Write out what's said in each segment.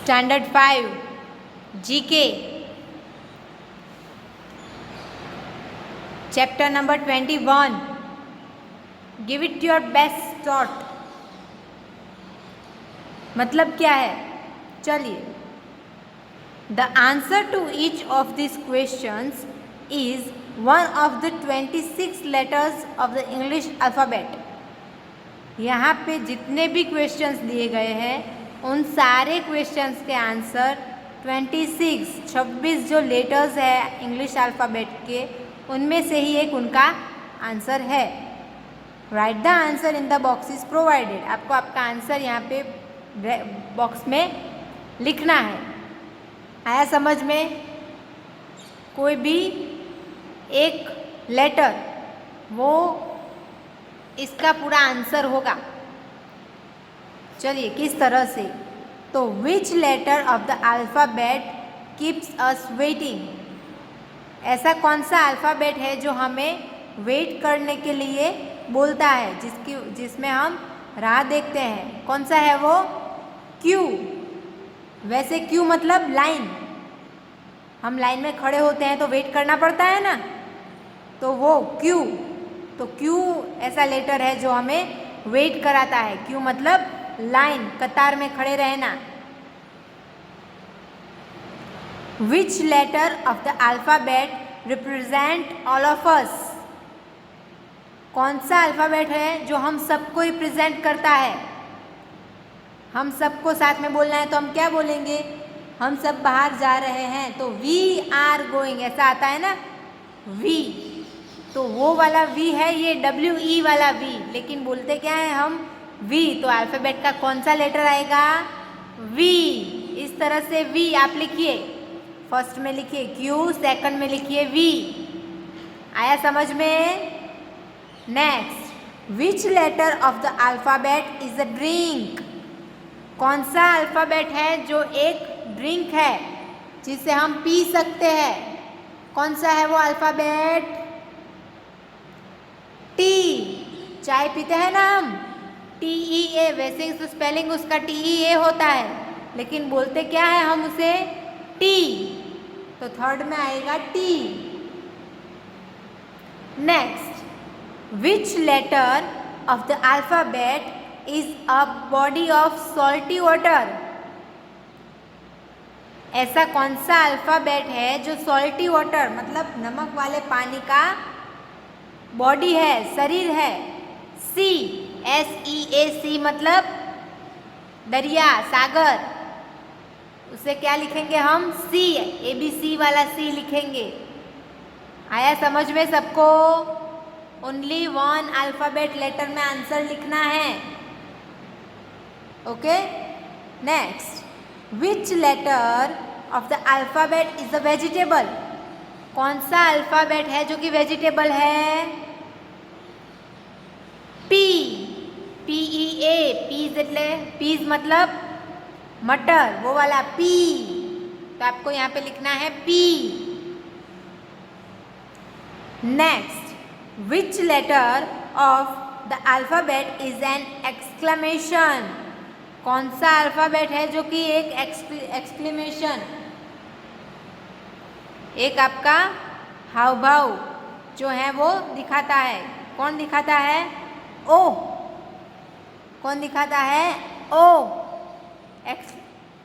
Standard 5 GK chapter number 21 give it your best shot मतलब क्या है? चलिए, the answer to each of this questions is one of the 26 letters of the English alphabet. यहाँ पे जितने भी questions दिए गए हैं उन सारे क्वेश्चंस के आंसर 26 जो लेटर्स है इंग्लिश अल्फ़ाबेट के उनमें से ही एक उनका आंसर है। Right the answer in the boxes provided. आपको आपका आंसर यहाँ पे बॉक्स में लिखना है। आया समझ में? कोई भी एक लेटर वो इसका पूरा आंसर होगा। चलिए किस तरह से, तो which letter of the alphabet keeps us waiting. ऐसा कौन सा अल्फ़ाबेट है जो हमें वेट करने के लिए बोलता है, जिसमें हम राह देखते हैं? कौन सा है वो? क्यू। वैसे क्यू मतलब लाइन। हम लाइन में खड़े होते हैं तो वेट करना पड़ता है ना, तो वो क्यू। तो क्यू ऐसा लेटर है जो हमें वेट कराता है। क्यू मतलब लाइन, कतार में खड़े रहना। Which letter of the alphabet represent all of us. कौन सा अल्फ़ाबेट है जो हम सबको रिप्रेजेंट करता है? हम सबको साथ में बोलना है तो हम क्या बोलेंगे? हम सब बाहर जा रहे हैं तो वी आर गोइंग, ऐसा आता है ना, वी। तो वो वाला वी है ये WE वाला वी, लेकिन बोलते क्या है हम? वी। तो अल्फ़ाबेट का कौन सा लेटर आएगा? वी। इस तरह से वी आप लिखिए। फर्स्ट में लिखिए क्यू, सेकंड में लिखिए वी। आया समझ में? Next, which letter of the alphabet is a drink. कौन सा अल्फ़ाबेट है जो एक ड्रिंक है जिसे हम पी सकते हैं? कौन सा है वो अल्फ़ाबेट? टी। चाय पीते हैं ना हम, TEA। वैसे तो स्पेलिंग उसका TEA होता है, लेकिन बोलते क्या है हम उसे? टी। तो थर्ड में आएगा T. Next, which letter of the alphabet is a body of salty water. ऐसा कौन सा अल्फ़ाबेट है जो सॉल्टी वाटर मतलब नमक वाले पानी का बॉडी है, शरीर है? सी। SEAC मतलब दरिया, सागर। उसे क्या लिखेंगे हम? सी। ABC वाला सी लिखेंगे। आया समझ में सबको? ओनली वन अल्फ़ाबेट लेटर में आंसर लिखना है। Okay. Next, which letter of the alphabet is a vegetable. कौन सा अल्फ़ाबेट है जो कि वेजिटेबल है? पी। PEA। पीज मतलब मटर, वो वाला पी। तो आपको यहाँ पे लिखना है P. Next, which letter of the alphabet is an exclamation. कौन सा अल्फ़ाबेट है जो कि एक एक्सक्लेमेशन, एक आपका हाव भाव जो है वो दिखाता है? कौन दिखाता है? ओ। कौन दिखाता है? ओ।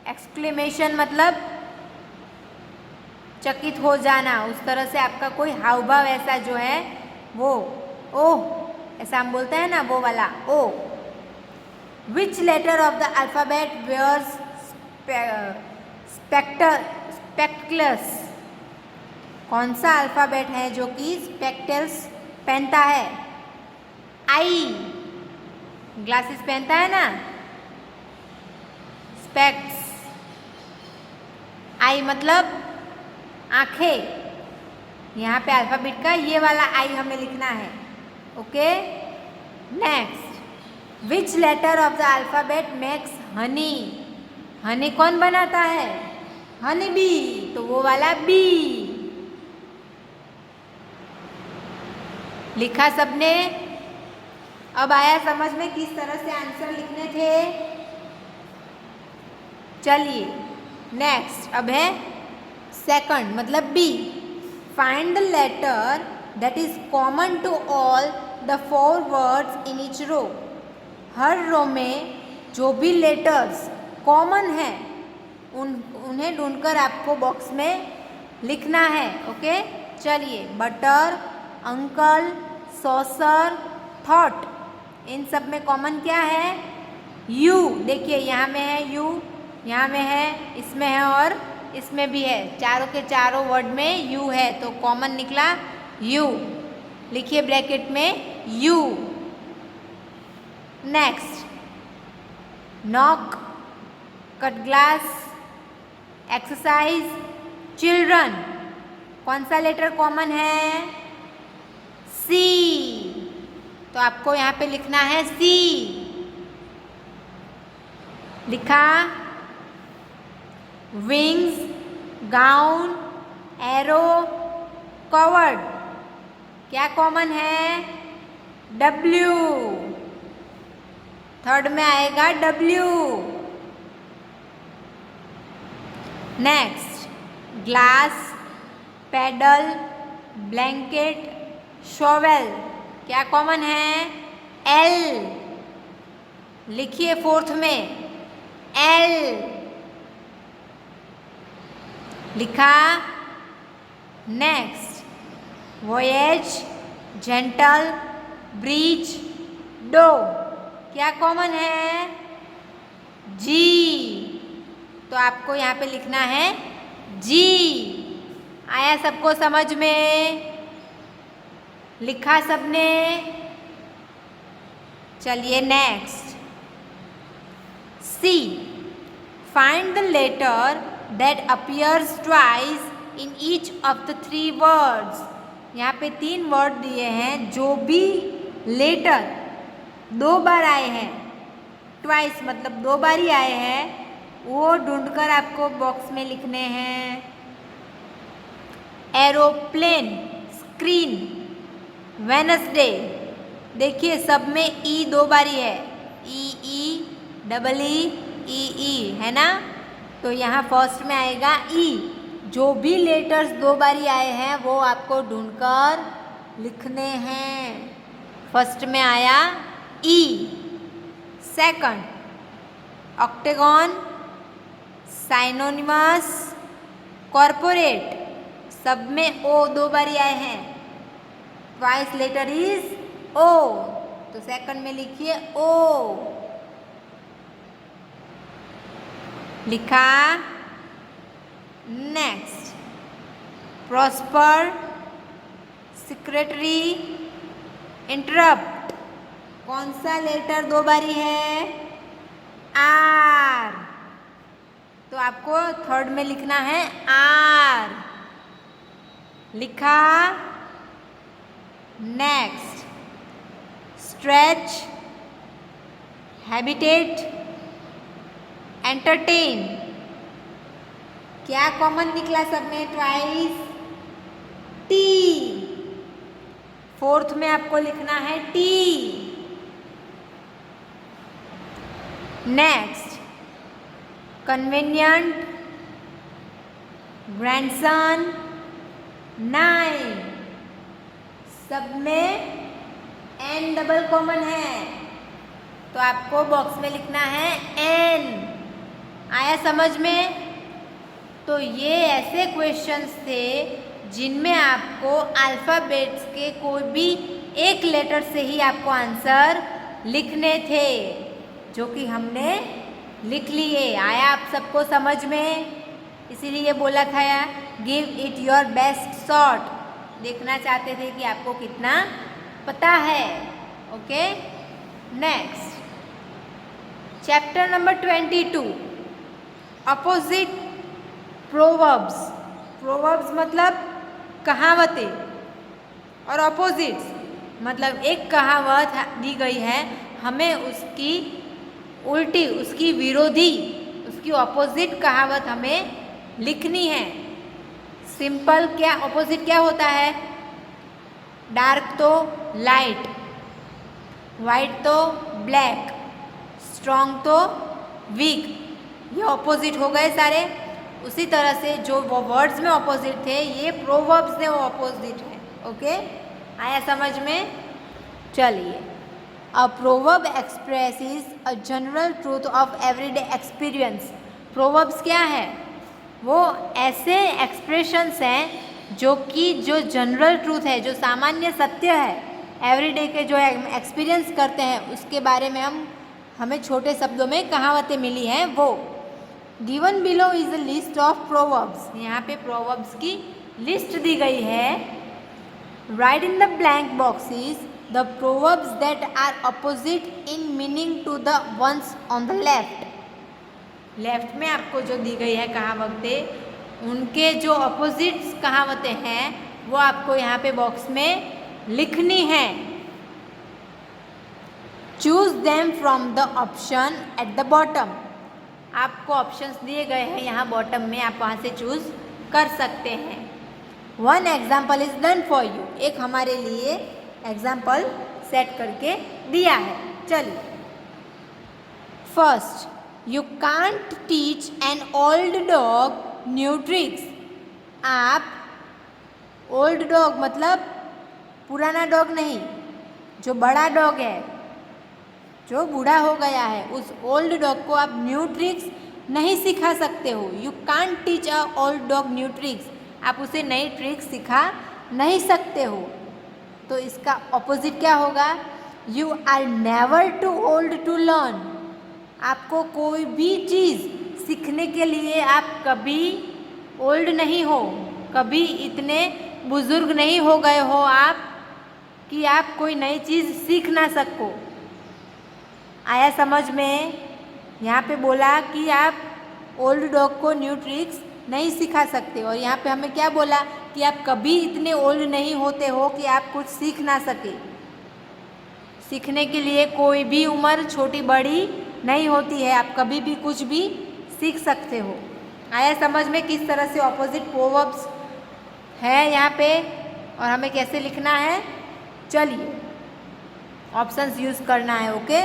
एक्सक्लेमेशन मतलब चकित हो जाना। उस तरह से आपका कोई हाव भाव ऐसा जो है वो ओह ऐसा हम बोलते हैं ना, वो वाला O. Which letter of the alphabet wears spectacles. कौन सा अल्फ़ाबेट है जो कि स्पेक्टल्स पहनता है? आई। ग्लासेस पहनता है ना, स्पेक्ट्स। आई मतलब आंखें। यहाँ पे अल्फ़ाबेट का ये वाला आई हमें लिखना है। Okay. Next, which letter of the alphabet makes honey. Honey कौन बनाता है? Honey bee. तो वो वाला बी। लिखा सबने? अब आया समझ में किस तरह से आंसर लिखने थे? चलिए नेक्स्ट अब है सेकंड मतलब B. Find the letter that is common to all the 4 words in each row. हर रो में जो भी लेटर्स कॉमन है उन्हें ढूंढकर आपको बॉक्स में लिखना है। ओके, चलिए बटर, अंकल, सॉसर, थॉट, इन सब में कॉमन क्या है? यू। देखिए यहाँ में है यू, यहाँ में है, इसमें है और इसमें भी है। चारों के चारों वर्ड में यू है तो कॉमन निकला यू। लिखिए ब्रैकेट में you. Next knock, cut glass, exercise, children. कौन सा लेटर कॉमन है? सी। तो आपको यहाँ पे लिखना है सी। लिखा विंग्स, गाउन, एरो, कवर्ड। क्या कॉमन है? डब्ल्यू। थर्ड में आएगा W. Next glass, paddle, blanket, shovel. क्या कॉमन है? एल। लिखिए फोर्थ में एल। लिखा। Next voyage, gentle, breach, dough. क्या कॉमन है? जी। तो आपको यहाँ पे लिखना है जी। आया सबको समझ में? लिखा सबने? चलिए next C. Find the letter that appears twice in each of the 3 words. यहाँ पे 3 वर्ड दिए हैं, जो भी लेटर 2 बार आए हैं, ट्वाइस मतलब 2 बार ही आए हैं, वो ढूंढकर आपको बॉक्स में लिखने हैं। Aeroplane, screen, Wednesday. देखिए सब में ई 2 बारी है, ई डबल ई है ना। तो यहाँ फर्स्ट में आएगा ई। जो भी लेटर्स 2 बारी आए हैं वो आपको ढूंढकर लिखने हैं। फर्स्ट में आया ई। Second ऑक्टेगॉन, साइनोनिमस, corporate. सब में ओ 2 बारी आए हैं, ट्वाइस लेटर इज ओ। तो सेकंड में लिखिए ओ। लिखा। Next prosper, secretary, interrupt. कौन सा लेटर 2 बारी है? आर। तो आपको थर्ड में लिखना है आर। लिखा। Next stretch, habitat, entertain. क्या कॉमन निकला सब में? Twice T. फोर्थ में आपको लिखना है टी। Next convenient, grandson, 9। सब में एन डबल कॉमन है तो आपको बॉक्स में लिखना है एन। आया समझ में? तो ये ऐसे क्वेश्चंस थे जिनमें आपको अल्फ़ाबेट्स के कोई भी एक लेटर से ही आपको आंसर लिखने थे, जो कि हमने लिख लिए। आया आप सबको समझ में? इसीलिए बोला था give it your best shot. देखना चाहते थे कि आपको कितना पता है। Okay, next chapter number 22 opposite proverbs. Proverbs मतलब कहावतें और अपोजिट्स मतलब एक कहावत दी गई है, हमें उसकी उल्टी, उसकी विरोधी, उसकी अपोजिट कहावत हमें लिखनी है। सिंपल क्या अपोजिट क्या होता है? डार्क तो लाइट, वाइट तो ब्लैक, स्ट्रॉन्ग तो वीक। ये ऑपोजिट हो गए सारे। उसी तरह से जो वो वर्ड्स में ऑपोजिट थे, ये प्रोवर्ब्स में वो ऑपोजिट है। ओके, आया समझ में? चलिए, a proverb expresses a general truth of everyday experience. Proverbs क्या है? वो ऐसे एक्सप्रेशंस हैं जो जनरल ट्रूथ है, जो सामान्य सत्य है, एवरीडे के जो एक्सपीरियंस करते हैं उसके बारे में हमें छोटे शब्दों में कहावतें मिली हैं वो। Given below is a list of proverbs. यहाँ पे प्रोवर्ब्स की लिस्ट दी गई है। Right in the blank boxes the proverbs that are opposite in meaning to the ones on the left. Left में आपको जो दी गई है कहावतें, उनके जो अपोजिट्स कहावतें हैं वो आपको यहाँ पे बॉक्स में लिखनी है। Choose them from the option at the bottom. आपको ऑप्शंस दिए गए हैं यहाँ बॉटम में, आप वहाँ से चूज कर सकते हैं। One example is done for you. एक हमारे लिए एग्जाम्पल सेट करके दिया है। चलिए, first, you can't teach an old dog new tricks. आप, ओल्ड डॉग मतलब पुराना डॉग नहीं, जो बड़ा डॉग है, जो बूढ़ा हो गया है, उस ओल्ड डॉग को आप न्यू ट्रिक्स नहीं सिखा सकते हो। You can't teach a old dog new tricks. आप उसे नई ट्रिक्स सिखा नहीं सकते हो। तो इसका ऑपोजिट क्या होगा? You are never too old to learn. आपको कोई भी चीज़ सीखने के लिए आप कभी ओल्ड नहीं हो, कभी इतने बुजुर्ग नहीं हो गए हो आप कि आप कोई नई चीज़ सीख ना सको। आया समझ में? यहाँ पे बोला कि आप ओल्ड डॉग को न्यू ट्रिक्स नहीं सिखा सकते, और यहाँ पे हमें क्या बोला कि आप कभी इतने ओल्ड नहीं होते हो कि आप कुछ सीख ना सके। सीखने के लिए कोई भी उम्र छोटी बड़ी नहीं होती है, आप कभी भी कुछ भी सीख सकते हो। आया समझ में किस तरह से ऑपोजिट प्रोवर्ब्स है यहाँ पे और हमें कैसे लिखना है? चलिए, ऑप्शंस यूज करना है। Okay,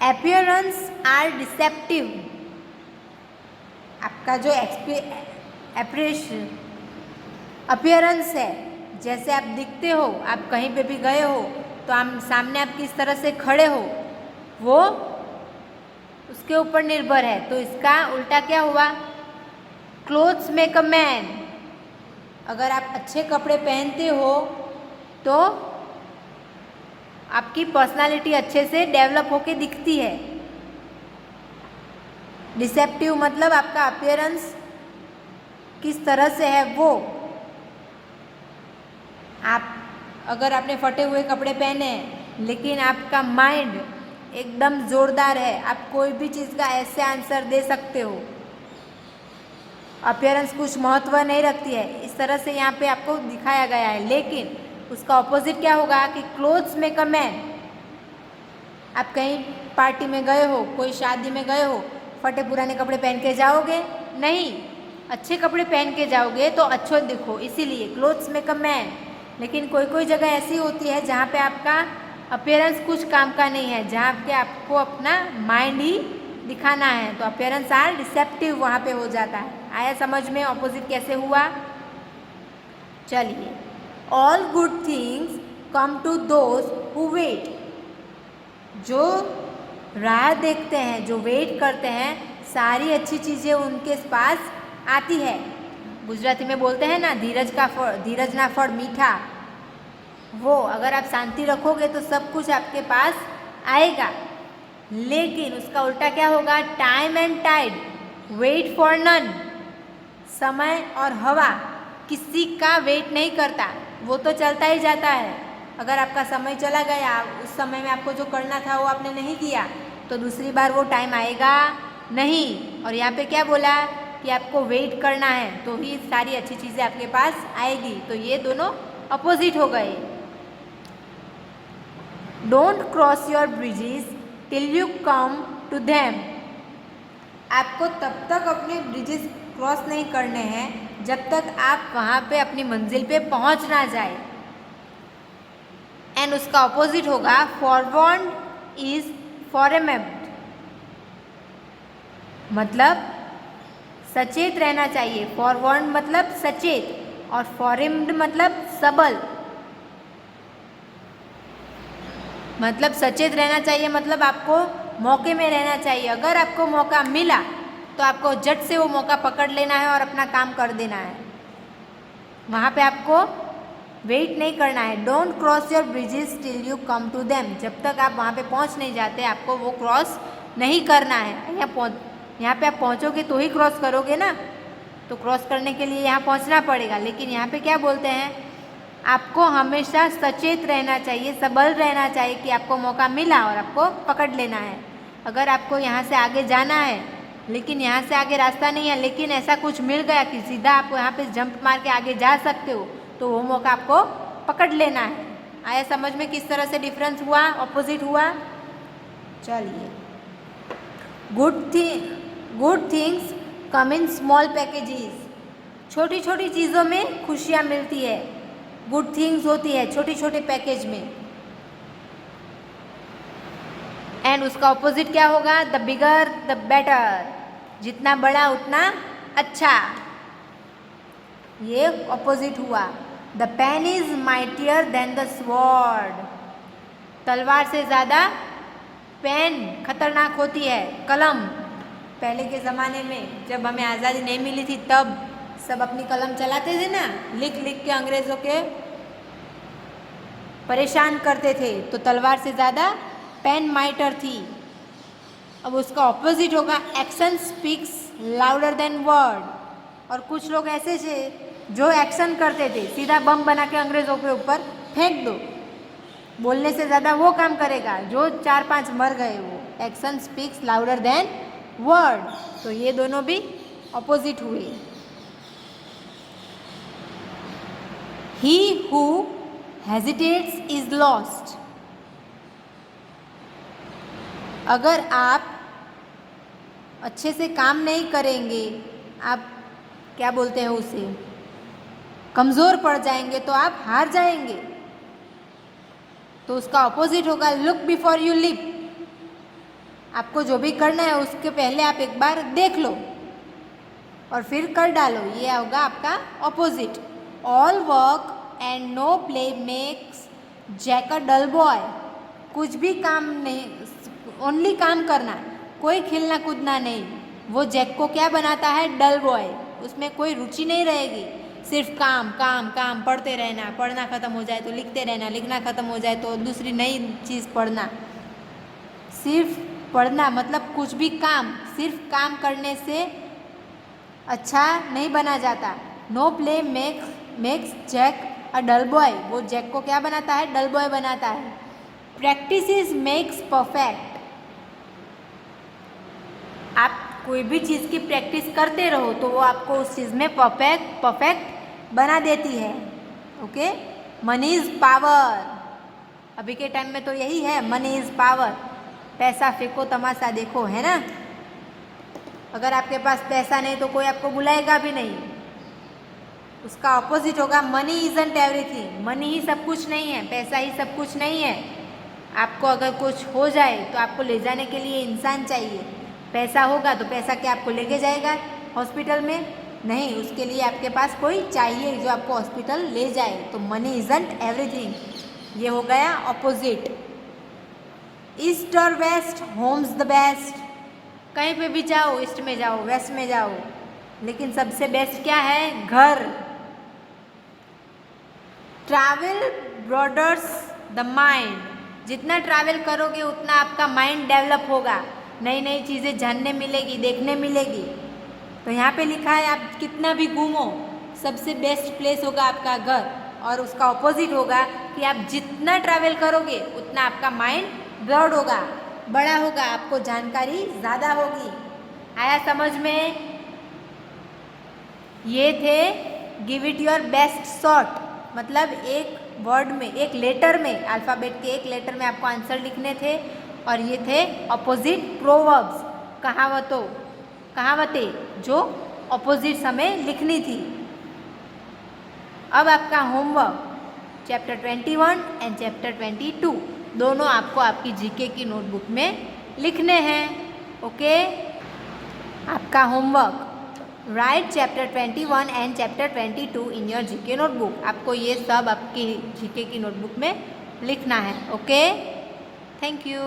appearance are deceptive. आपका जो अपीयरेंस है, जैसे आप दिखते हो, आप कहीं पे भी गए हो तो आप सामने आप किस तरह से खड़े हो वो उसके ऊपर निर्भर है। तो इसका उल्टा क्या हुआ? Clothes make a man. अगर आप अच्छे कपड़े पहनते हो तो आपकी पर्सनालिटी अच्छे से डेवलप होके दिखती है। डिसेप्टिव मतलब आपका अपीयरेंस किस तरह से है वो। आप, अगर आपने फटे हुए कपड़े पहने हैं लेकिन आपका माइंड एकदम ज़ोरदार है, आप कोई भी चीज़ का ऐसे आंसर दे सकते हो। अपीयरेंस कुछ महत्व नहीं रखती है, इस तरह से यहाँ पे आपको दिखाया गया है। लेकिन उसका ऑपोजिट क्या होगा कि क्लोथ्स मेक अ मैन। आप कहीं पार्टी में गए हो, कोई शादी में गए हो, फटे पुराने कपड़े पहन के जाओगे नहीं, अच्छे कपड़े पहन के जाओगे तो अच्छे दिखो, इसीलिए क्लोथ्स मेक अ मैन। लेकिन कोई कोई जगह ऐसी होती है जहाँ पे आपका अपीयरेंस कुछ काम का नहीं है, जहाँ पे आपको अपना माइंड ही दिखाना है, तो अपीयरेंस आर डिसेप्टिव वहाँ पे हो जाता है। आया समझ में ऑपोजिट कैसे हुआ? चलिए, all good things come to those who wait. जो राह देखते हैं, जो वेट करते हैं, सारी अच्छी चीज़ें उनके पास आती है। गुजराती में बोलते हैं ना, धीरज ना फल मीठा। वो अगर आप शांति रखोगे तो सब कुछ आपके पास आएगा। लेकिन उसका उल्टा क्या होगा? Time and tide wait for none. समय और हवा किसी का वेट नहीं करता, वो तो चलता ही जाता है। अगर आपका समय चला गया, उस समय में आपको जो करना था वो आपने नहीं किया, तो दूसरी बार वो टाइम आएगा नहीं। और यहाँ पे क्या बोला कि आपको वेट करना है तो ही सारी अच्छी चीज़ें आपके पास आएगी। तो ये दोनों अपोजिट हो गए। Don't cross your bridges till you come to them. आपको तब तक अपने ब्रिजेस क्रॉस नहीं करने हैं जब तक आप वहाँ पे अपनी मंजिल पे पहुँच ना जाए। एंड उसका ऑपोजिट होगा फॉरवर्ड इज फॉरएमेड। मतलब सचेत रहना चाहिए। फॉरवर्ड मतलब सचेत और फॉरवर्ड मतलब सबल। मतलब सचेत रहना चाहिए मतलब आपको मौके में रहना चाहिए। अगर आपको मौका मिला तो आपको झट से वो मौका पकड़ लेना है और अपना काम कर देना है। वहाँ पे आपको वेट नहीं करना है। Don't cross your bridges till you come to them. जब तक आप वहाँ पे पहुँच नहीं जाते आपको वो क्रॉस नहीं करना है। यहाँ पे आप पहुँचोगे तो ही क्रॉस करोगे ना, तो क्रॉस करने के लिए यहाँ पहुँचना पड़ेगा। लेकिन यहाँ पे क्या बोलते हैं, आपको हमेशा सचेत रहना चाहिए, सबल रहना चाहिए कि आपको मौका मिला और आपको पकड़ लेना है। अगर आपको यहाँ से आगे जाना है लेकिन यहाँ से आगे रास्ता नहीं है, लेकिन ऐसा कुछ मिल गया कि सीधा आप यहाँ पे जंप मार के आगे जा सकते हो, तो वो मौका आपको पकड़ लेना है। आया समझ में किस तरह से डिफरेंस हुआ, ऑपोजिट हुआ। चलिए, good things come in small packages. छोटी छोटी चीज़ों में खुशियाँ मिलती है, गुड थिंग्स होती है छोटे छोटे पैकेज में। एंड उसका ऑपोजिट क्या होगा, द बिगर द बेटर। जितना बड़ा उतना अच्छा, ये ऑपोजिट हुआ। The pen is mightier than the sword. तलवार से ज़्यादा पेन खतरनाक होती है, कलम। पहले के ज़माने में जब हमें आज़ादी नहीं मिली थी तब सब अपनी कलम चलाते थे ना, लिख लिख के अंग्रेज़ों के परेशान करते थे, तो तलवार से ज़्यादा पेन माइटर थी। अब उसका ऑपोजिट होगा, action speaks louder than word. और कुछ लोग ऐसे थे जो एक्शन करते थे, सीधा बम बना के अंग्रेज़ों के ऊपर फेंक दो, बोलने से ज़्यादा वो काम करेगा, जो 4-5 मर गए वो। Action speaks louder than word, तो ये दोनों भी ऑपोजिट हुए। He who hesitates is lost. अगर आप अच्छे से काम नहीं करेंगे, आप क्या बोलते हैं उसे, कमज़ोर पड़ जाएंगे, तो आप हार जाएंगे। तो उसका ऑपोजिट होगा, लुक बिफोर यू लिप। आपको जो भी करना है उसके पहले आप एक बार देख लो और फिर कर डालो, ये होगा आपका opposite. All work and no play makes Jack a dull boy. कुछ भी काम नहीं, ओनली काम करना, कोई खेलना कूदना नहीं, वो जैक को क्या बनाता है, डल बॉय। उसमें कोई रुचि नहीं रहेगी, सिर्फ काम काम काम, पढ़ते रहना, पढ़ना ख़त्म हो जाए तो लिखते रहना, लिखना ख़त्म हो जाए तो दूसरी नई चीज़ पढ़ना। सिर्फ पढ़ना मतलब कुछ भी काम, सिर्फ काम करने से अच्छा नहीं बना जाता। No play makes Jack a dull boy. वो जैक को क्या बनाता है, डल बॉय बनाता है। Practice is makes perfect. आप कोई भी चीज़ की प्रैक्टिस करते रहो तो वो आपको उस चीज़ में परफेक्ट बना देती है। Okay, money is power. अभी के टाइम में तो यही है, मनी इज़ पावर। पैसा फेंको तमाशा देखो, है ना। अगर आपके पास पैसा नहीं तो कोई आपको बुलाएगा भी नहीं। उसका ऑपोजिट होगा, मनी इज़न्ट एवरीथिंग। मनी ही सब कुछ नहीं है, पैसा ही सब कुछ नहीं है। आपको अगर कुछ हो जाए तो आपको ले जाने के लिए इंसान चाहिए। पैसा होगा तो पैसा क्या आपको लेके जाएगा हॉस्पिटल में? नहीं, उसके लिए आपके पास कोई चाहिए जो आपको हॉस्पिटल ले जाए। तो मनी इज़न्ट एवरीथिंग, ये हो गया ऑपोजिट। ईस्ट और वेस्ट, होम्स द बेस्ट। कहीं पे भी जाओ, ईस्ट में जाओ, वेस्ट में जाओ, लेकिन सबसे बेस्ट क्या है, घर। Travel broadens the mind. जितना ट्रैवल करोगे उतना आपका माइंड डेवलप होगा, नई नई चीज़ें जानने मिलेगी, देखने मिलेगी। तो यहाँ पे लिखा है आप कितना भी घूमो, सबसे बेस्ट प्लेस होगा आपका घर। और उसका ऑपोजिट होगा कि आप जितना ट्रैवल करोगे उतना आपका माइंड ब्रॉड होगा, बड़ा होगा, आपको जानकारी ज़्यादा होगी। आया समझ में? ये थे give it your best shot. मतलब एक वर्ड में, एक लेटर में, अल्फ़ाबेट के एक लेटर में आपको आंसर लिखने थे। और ये थे ऑपोजिट प्रोवर्ब्स, कहावतें जो ऑपोजिट समय लिखनी थी। अब आपका होमवर्क चैप्टर 21 एंड चैप्टर 22 दोनों आपको आपकी जीके की नोटबुक में लिखने हैं। ओके, आपका homework right chapter 21 and chapter 22 in your GK notebook. आपको ये सब आपकी जीके की नोटबुक में लिखना है। Okay, thank you.